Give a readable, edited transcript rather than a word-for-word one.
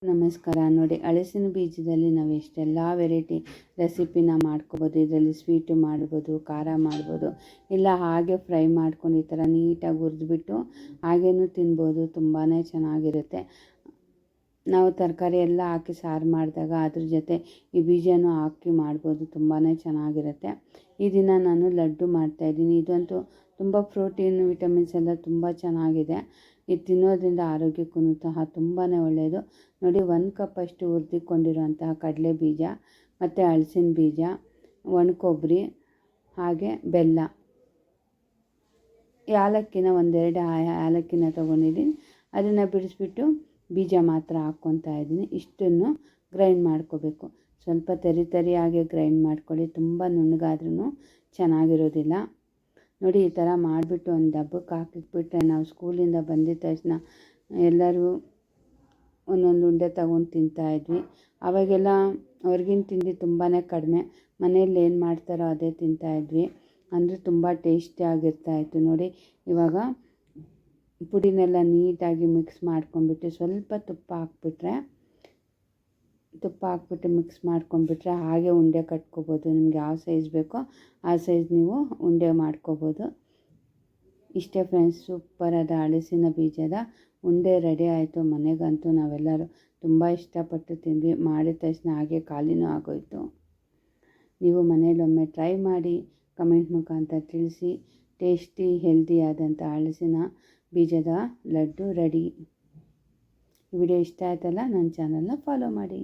ನಮಸ್ಕಾರ. ನೋಡಿ, ಹಲಸಿನ ಬೀಜದಲ್ಲಿ ನಾವು ಎಷ್ಟೆಲ್ಲ ವೆರೈಟಿ ರೆಸಿಪಿನ ಮಾಡ್ಕೋಬೋದು. ಇದರಲ್ಲಿ ಸ್ವೀಟು ಮಾಡ್ಬೋದು, ಖಾರ ಮಾಡ್ಬೋದು, ಇಲ್ಲ ಹಾಗೆ ಫ್ರೈ ಮಾಡ್ಕೊಂಡು ಈ ಥರ ನೀಟಾಗಿ ಹುರಿದ್ಬಿಟ್ಟು ಹಾಗೇನೂ ತಿನ್ಬೋದು. ತುಂಬಾ ಚೆನ್ನಾಗಿರುತ್ತೆ. ನಾವು ತರಕಾರಿ ಎಲ್ಲ ಹಾಕಿ ಸಾರು ಮಾಡಿದಾಗ ಅದ್ರ ಜೊತೆ ಈ ಬೀಜನೂ ಹಾಕಿ ಮಾಡ್ಬೋದು. ತುಂಬಾ ಚೆನ್ನಾಗಿರುತ್ತೆ. ಈ ದಿನ ನಾನು ಲಡ್ಡು ಮಾಡ್ತಾಯಿದ್ದೀನಿ. ಇದಂತೂ ತುಂಬ ಪ್ರೋಟೀನ್, ವಿಟಮಿನ್ಸ್ ಎಲ್ಲ ತುಂಬ ಚೆನ್ನಾಗಿದೆ. ಇದು ತಿನ್ನೋದ್ರಿಂದ ಆರೋಗ್ಯಕ್ಕೂ ಸಹ ತುಂಬಾ ಒಳ್ಳೆಯದು. ನೋಡಿ, 1 ಕಪ್ ಅಷ್ಟು ಹುರಿದುಕೊಂಡಿರುವಂತಹ ಕಡಲೆ ಬೀಜ ಮತ್ತು ಹಲಸಿನ ಬೀಜ, ಒಣ ಕೊಬ್ಬರಿ, ಹಾಗೆ ಬೆಲ್ಲ, ಏಲಕ್ಕಿನ ಒಂದೆರಡು ಏಲಕ್ಕಿನ ತೊಗೊಂಡಿದ್ದೀನಿ. ಅದನ್ನು ಬಿಡಿಸ್ಬಿಟ್ಟು ಬೀಜ ಮಾತ್ರ ಹಾಕ್ಕೊತಾ ಇದ್ದೀನಿ. ಇಷ್ಟನ್ನು ಗ್ರೈಂಡ್ ಮಾಡ್ಕೋಬೇಕು. ಸ್ವಲ್ಪ ತರಿಯಾಗಿ ಗ್ರೈಂಡ್ ಮಾಡ್ಕೊಳ್ಳಿ. ತುಂಬ ನುಣ್ಣಗಾದ್ರೂ ಚೆನ್ನಾಗಿರೋದಿಲ್ಲ. ನೋಡಿ, ಈ ಥರ ಮಾಡಿಬಿಟ್ಟು ಒಂದು ಡಬ್ಬಕ್ಕೆ ಹಾಕಿಟ್ಬಿಟ್ರೆ ನಾವು ಸ್ಕೂಲಿಂದ ಬಂದಿದ್ದ ತಕ್ಷಣ ಎಲ್ಲರೂ ಒಂದೊಂದು ಉಂಡೆ ತಗೊಂಡು ತಿಂತಾಯಿದ್ವಿ. ಆವಾಗೆಲ್ಲ ಹೊರ್ಗಿನ ತಿಂಡಿ ತುಂಬಾ ಕಡಿಮೆ. ಮನೆಯಲ್ಲಿ ಏನು ಮಾಡ್ತಾರೋ ಅದೇ ತಿಂತಾಯಿದ್ವಿ. ಅಂದರೆ ತುಂಬ ಟೇಸ್ಟಿಯಾಗಿರ್ತಾಯಿತ್ತು. ನೋಡಿ, ಇವಾಗ ಪುಡಿನೆಲ್ಲ ನೀಟಾಗಿ ಮಿಕ್ಸ್ ಮಾಡ್ಕೊಂಡ್ಬಿಟ್ಟು ಸ್ವಲ್ಪ ತುಪ್ಪ ಹಾಕ್ಬಿಟ್ಟು ಮಿಕ್ಸ್ ಮಾಡ್ಕೊಂಡ್ಬಿಟ್ರೆ ಹಾಗೆ ಉಂಡೆ ಕಟ್ಕೋಬೋದು. ನಿಮ್ಗೆ ಯಾವ ಸೈಜ್ ಬೇಕೋ ಆ ಸೈಜ್ ನೀವು ಉಂಡೆ ಮಾಡ್ಕೋಬೋದು. ಇಷ್ಟೇ ಫ್ರೆಂಡ್ಸ್, ಸೂಪರಾದ ಹಲಸಿನ ಬೀಜದ ಉಂಡೆ ರೆಡಿ ಆಯಿತು. ಮನೆಗಂತೂ ನಾವೆಲ್ಲರೂ ತುಂಬ ಇಷ್ಟಪಟ್ಟು ತಿಂದ್ವಿ. ಮಾಡಿದ ತಕ್ಷಣ ಹಾಗೆ ಖಾಲಿನೂ ಆಗೋಯಿತು. ನೀವು ಮನೇಲೊಮ್ಮೆ ಟ್ರೈ ಮಾಡಿ ಕಮೆಂಟ್ ಮುಖಾಂತರ ತಿಳಿಸಿ. ಟೇಸ್ಟಿ ಹೆಲ್ದಿ ಆದಂಥ ಹಲಸಿನ ಬೀಜದ ಲಡ್ಡು ರೆಡಿ. ಈ ವಿಡಿಯೋ ಇಷ್ಟ ಆಯ್ತಲ್ಲ, ನನ್ನ ಚಾನಲ್ನ ಫಾಲೋ ಮಾಡಿ.